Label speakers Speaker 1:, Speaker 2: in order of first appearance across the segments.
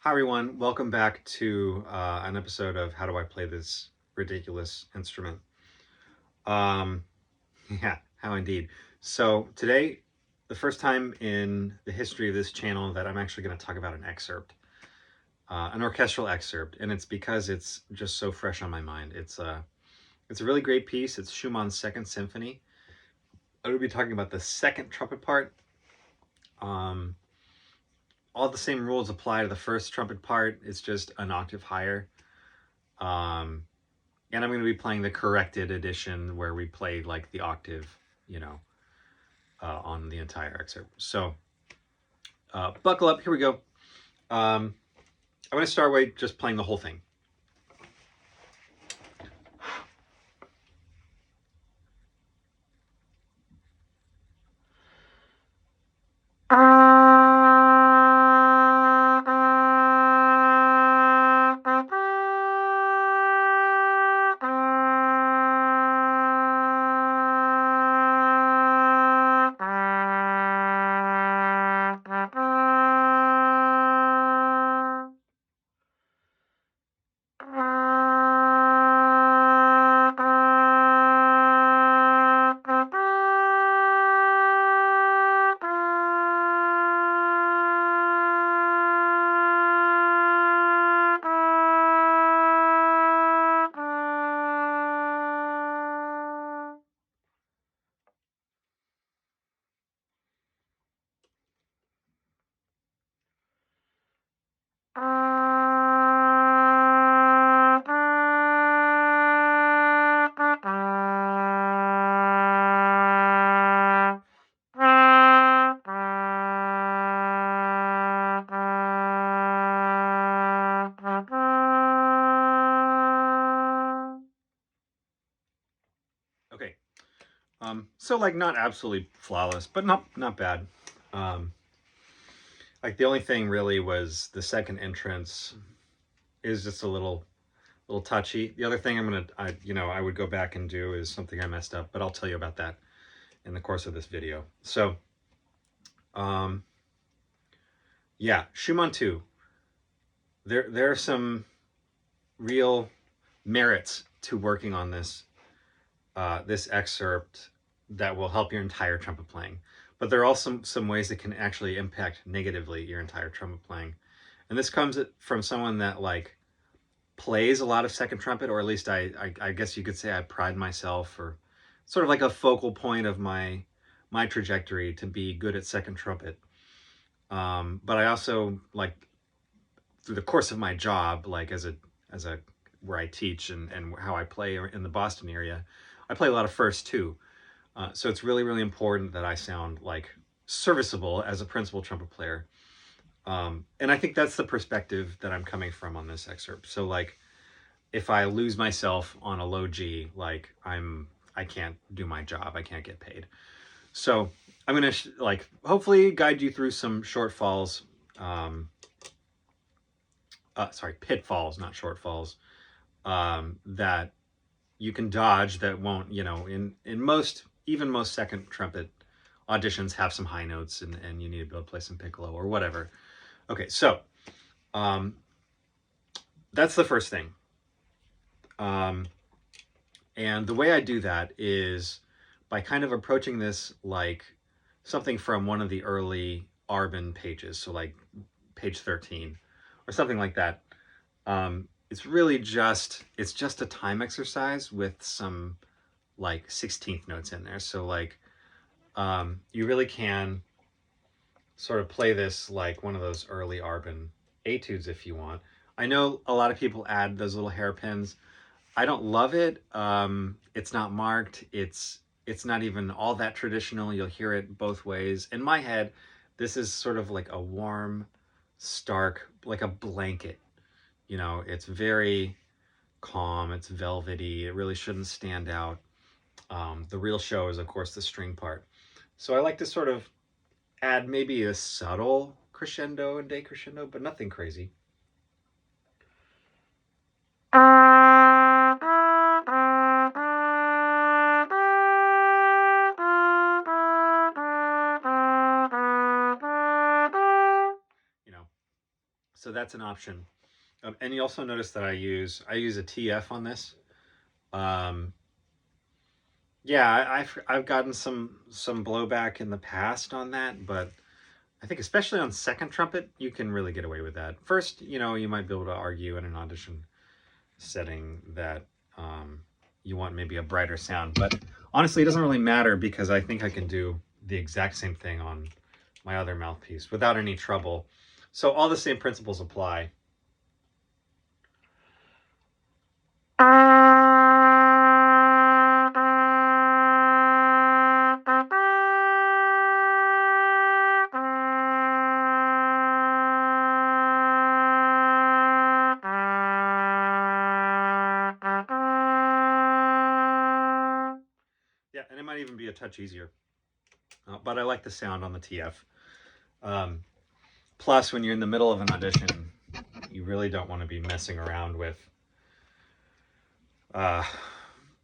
Speaker 1: Hi everyone, welcome back to an episode of How Do I Play This Ridiculous Instrument? Um, yeah, how indeed. So today, the first time in the history of this channel that I'm actually going to talk about an orchestral excerpt, and it's because it's just so fresh on my mind. It's a really great piece. It's Schumann's Second Symphony. I will be talking about the second trumpet part. Um, all the same rules apply to the first trumpet part. It's just an octave higher. Um, And I'm going to be playing the corrected edition where we play like the octave, you know, on the entire excerpt. So buckle up. Here we go. I'm going to start with just playing the whole thing. Okay. So like not absolutely flawless, but not bad. Um, like the only thing really was the second entrance is just a little touchy. The other thing I would go back and do is something I messed up, but I'll tell you about that in the course of this video. So, um, yeah, Schumann 2. There are some real merits to working on this excerpt that will help your entire trumpet playing. But there are also some ways that can actually impact negatively your entire trumpet playing. And this comes from someone that like plays a lot of second trumpet, or at least I guess you could say I pride myself, or sort of like a focal point of my trajectory to be good at second trumpet. But I also like through the course of my job, like as a where I teach and how I play in the Boston area, I play a lot of first too. So it's really important that I sound like serviceable as a principal trumpet player. And I think that's the perspective that I'm coming from on this excerpt. So like if I lose myself on a low G, like I can't do my job. I can't get paid. So I'm gonna like hopefully guide you through some shortfalls. Um, sorry, pitfalls, not shortfalls. That you can dodge that won't, in most second trumpet auditions have some high notes and you need to be able to play some piccolo or whatever. Okay, so um, that's the first thing. Um, and the way I do that is by kind of approaching this like something from one of the early Arbin pages, so like page 13 or something like that. It's just a time exercise with some like 16th notes in there. So like you really can sort of play this like one of those early Arbin etudes if you want. I know a lot of people add those little hairpins. I don't love it. It's not marked. It's not even all that traditional. You'll hear it both ways. In my head, this is sort of like a warm, stark, like a blanket. It's very calm. It's velvety. It really shouldn't stand out. The real show is, of course, the string part. So I like to sort of add maybe a subtle crescendo and decrescendo, but nothing crazy. You know, So that's an option. And you also notice that I use a TF on this. Um, yeah, I've gotten some blowback in the past on that, but I think especially on second trumpet, you can really get away with that. First, you might be able to argue in an audition setting that you want maybe a brighter sound, but honestly, it doesn't really matter because I think I can do the exact same thing on my other mouthpiece without any trouble. So all the same principles apply. Yeah, and it might even be a touch easier. But I like the sound on the TF. Plus, when you're in the middle of an audition, you really don't want to be messing around with.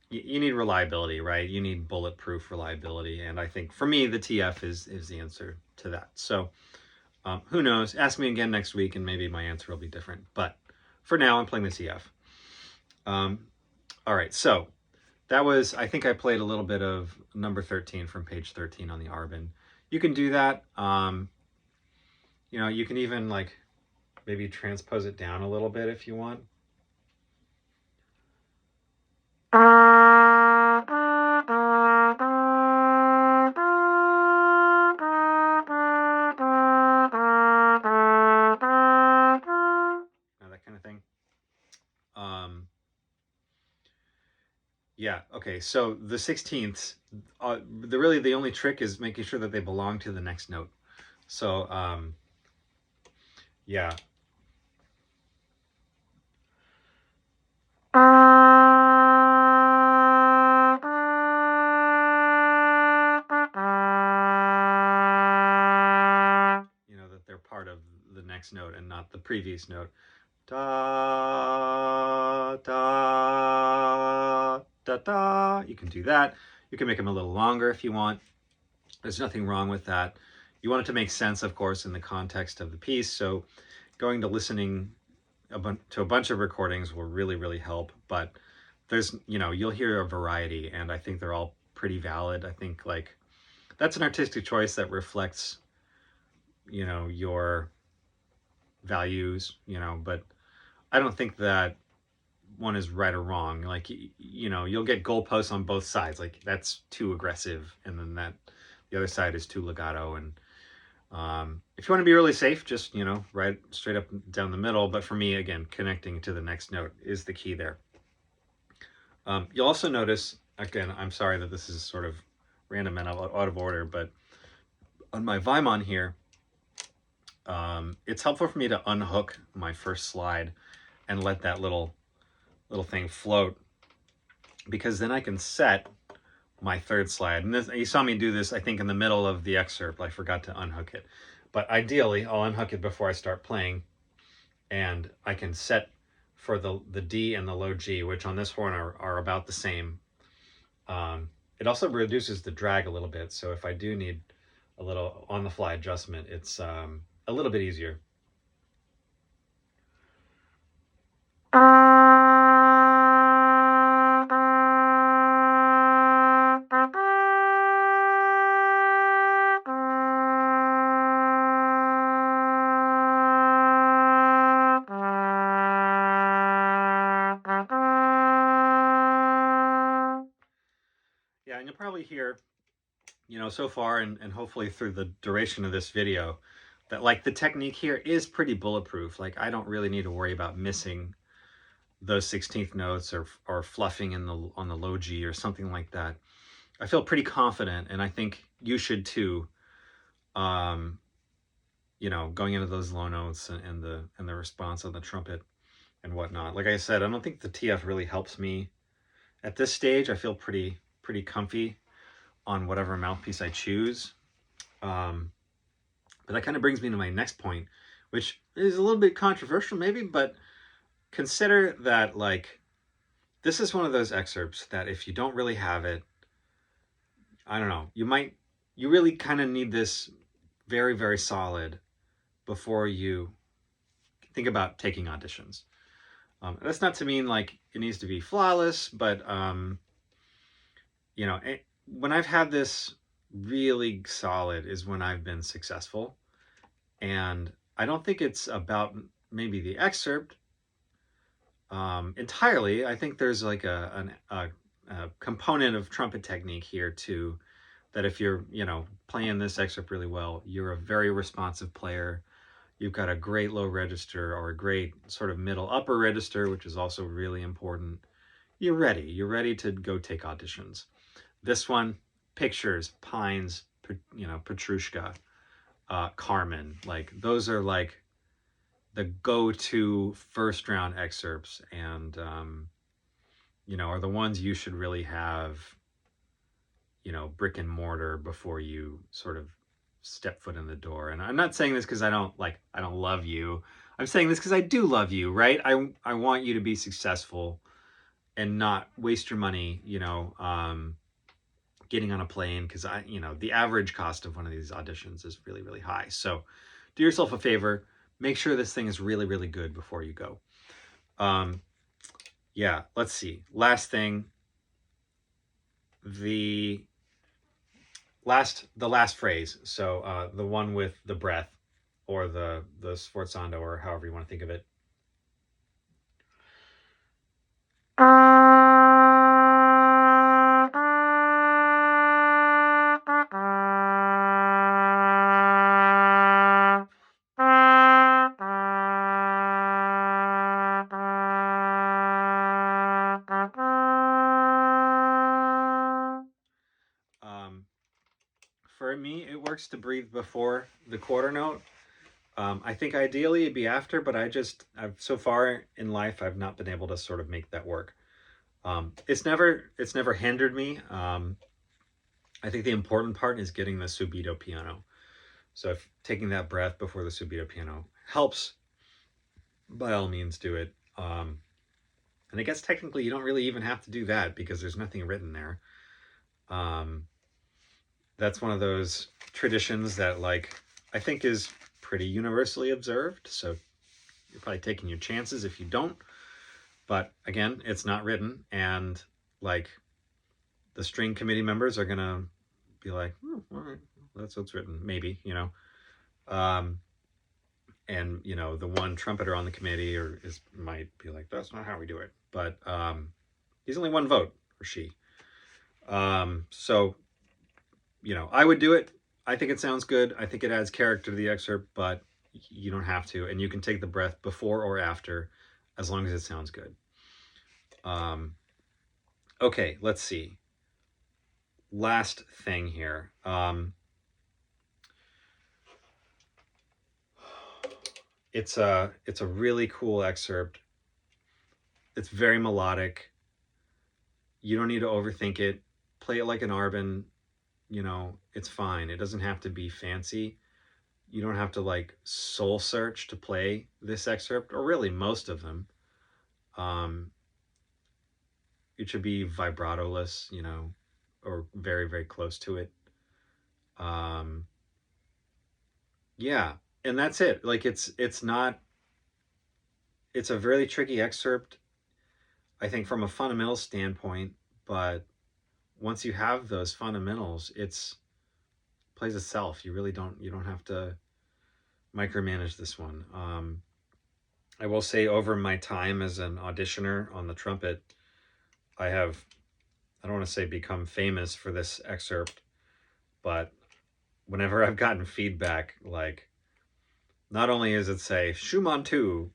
Speaker 1: You need reliability, right? You need bulletproof reliability, and I think for me, the TF is the answer to that. So, who knows? Ask me again next week, and maybe my answer will be different. But for now, I'm playing the TF. All right, so that was, I think I played a little bit of number 13 from page 13 on the Arbin. You can do that. You can even like maybe transpose it down a little bit if you want. That kind of thing. Yeah, okay, so the 16ths, the only trick is making sure that they belong to the next note. So, yeah. That they're part of the next note and not the previous note. Da, da, da, da. You can do that. You can make them a little longer if you want. There's nothing wrong with that. You want it to make sense, of course, in the context of the piece. So going to listening to a bunch of recordings will really, really help. But there's, you'll hear a variety, and I think they're all pretty valid. I think like that's an artistic choice that reflects, your values, but I don't think that one is right or wrong. Like, you'll get goalposts on both sides. Like that's too aggressive. And then the other side is too legato. And if you want to be really safe, just, right straight up down the middle. But for me, again, connecting to the next note is the key there. You'll also notice, again, I'm sorry that this is sort of random and out of order, but on my Weimon here, it's helpful for me to unhook my first slide and let that little thing float, because then I can set my third slide. And this, you saw me do this, I think, in the middle of the excerpt. I forgot to unhook it. But ideally, I'll unhook it before I start playing, and I can set for the D and the low G, which on this horn are about the same. It also reduces the drag a little bit, so if I do need a little on-the-fly adjustment, it's a little bit easier. Yeah, and you'll probably hear, so far and hopefully through the duration of this video, that like the technique here is pretty bulletproof. Like I don't really need to worry about missing those 16th notes or fluffing on the low G or something like that. I feel pretty confident, and I think you should too. Going into those low notes and the response on the trumpet and whatnot. Like I said, I don't think the TF really helps me at this stage. I feel pretty comfy on whatever mouthpiece I choose. But that kind of brings me to my next point, which is a little bit controversial maybe, but consider that like this is one of those excerpts that if you don't really have it, I don't know, you really kind of need this very, very solid before you think about taking auditions. That's not to mean like it needs to be flawless, but when I've had this really solid is when I've been successful. And I don't think it's about maybe the excerpt entirely. I think there's like a component of trumpet technique here too, that if you're, playing this excerpt really well, you're a very responsive player. You've got a great low register or a great sort of middle upper register, which is also really important. You're ready. You're ready to go take auditions. This one, Pictures, Pines, Petrushka, Carmen, like those are like the go-to first round excerpts, and are the ones you should really have, brick and mortar before you sort of step foot in the door. And I'm not saying this because I don't love you. I'm saying this because I do love you, right? I want you to be successful and not waste your money, getting on a plane, because the average cost of one of these auditions is really, really high. So do yourself a favor, make sure this thing is really, really good before you go. Yeah, let's see. Last thing, the last phrase. So the one with the breath, or the sforzando, or however you want to think of it. For me, it works to breathe before the quarter note. I think ideally it'd be after, but I've so far in life, I've not been able to sort of make that work. It's never hindered me. I think the important part is getting the subito piano. So if taking that breath before the subito piano helps, by all means do it. And I guess technically you don't really even have to do that because there's nothing written there. That's one of those traditions that, like, I think is pretty universally observed. So you're probably taking your chances if you don't. But again, it's not written, and like the string committee members are gonna be like, oh, all right, that's what's written, maybe, and the one trumpeter on the committee might be like, that's not how we do it. But he's only one vote, or she. So I would do it. I think it sounds good. I think it adds character to the excerpt, but you don't have to, and you can take the breath before or after, as long as it sounds good. Okay, let's see. Last thing here. It's a really cool excerpt. It's very melodic. You don't need to overthink it. Play it like an Arbin. It's fine. It doesn't have to be fancy. You don't have to like soul search to play this excerpt, or really most of them. It should be vibratoless, or very, very close to it. Yeah, and that's it. Like it's a really tricky excerpt, I think, from a fundamental standpoint, but once you have those fundamentals, it plays itself. You don't have to micromanage this one. I will say, over my time as an auditioner on the trumpet, I don't want to say become famous for this excerpt, but whenever I've gotten feedback, like, not only is it say Schumann 2,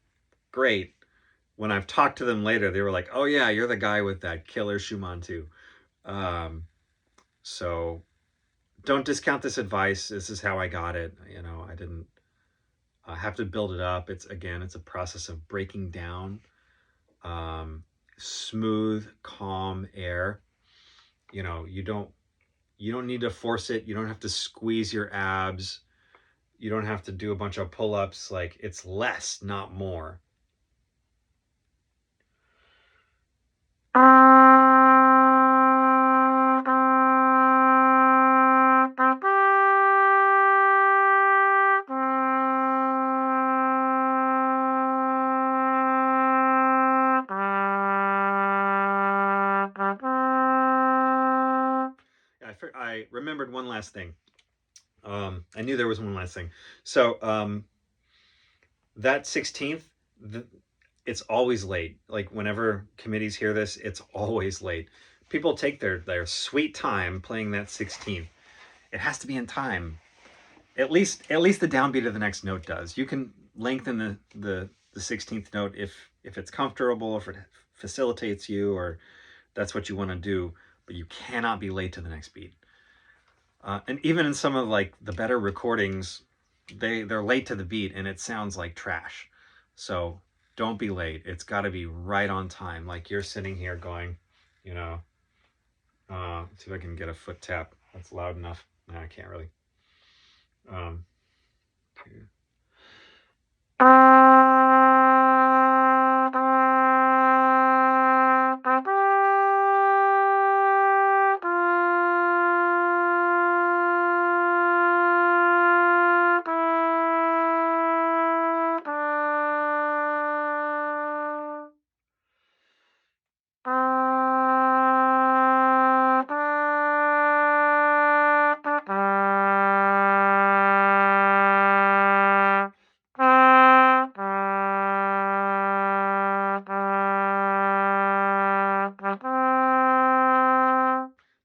Speaker 1: great, when I've talked to them later, they were like, oh yeah, you're the guy with that killer Schumann 2. So don't discount this advice. This is how I got it. I didn't have to build it up. It's a process of breaking down smooth, calm air. You don't need to force it. You don't have to squeeze your abs. You don't have to do a bunch of pull-ups. Like, it's less, not more. I remembered one last thing. I knew there was one last thing. So that 16th, it's always late. Like whenever committees hear this, it's always late. People take their sweet time playing that 16th. It has to be in time. At least the downbeat of the next note does. You can lengthen the 16th note if it's comfortable, if it facilitates you, or that's what you want to do, but you cannot be late to the next beat. And even in some of like the better recordings, they're late to the beat and it sounds like trash. So don't be late. It's got to be right on time. Like you're sitting here going, you know, see if I can get a foot tap that's loud enough. No, I can't really. Two.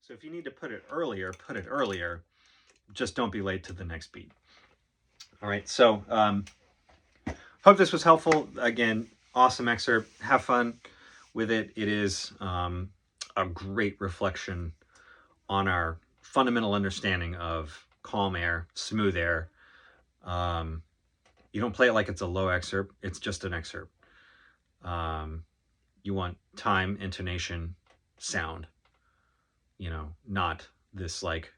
Speaker 1: So if you need to put it earlier, just don't be late to the next beat. All right, so hope this was helpful. Again, awesome excerpt. Have fun with it. It is a great reflection on our fundamental understanding of calm air, smooth air. You don't play it like it's a low excerpt. It's just an excerpt. You want time, intonation, sound. You know, not this like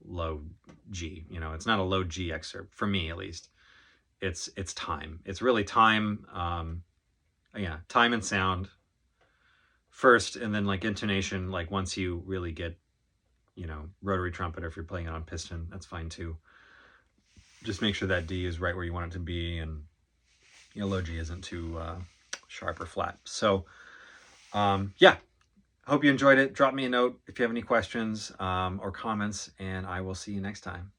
Speaker 1: low G. You know, it's not a low G excerpt for me, at least. It's time. It's really time. Yeah, time and sound first, and then like intonation. Like once you really get, you know, rotary trumpet, or if you're playing it on piston, that's fine too. Just make sure that D is right where you want it to be, and you know, low G isn't too sharp or flat. So, yeah. Hope you enjoyed it. Drop me a note if you have any questions or comments, and I will see you next time.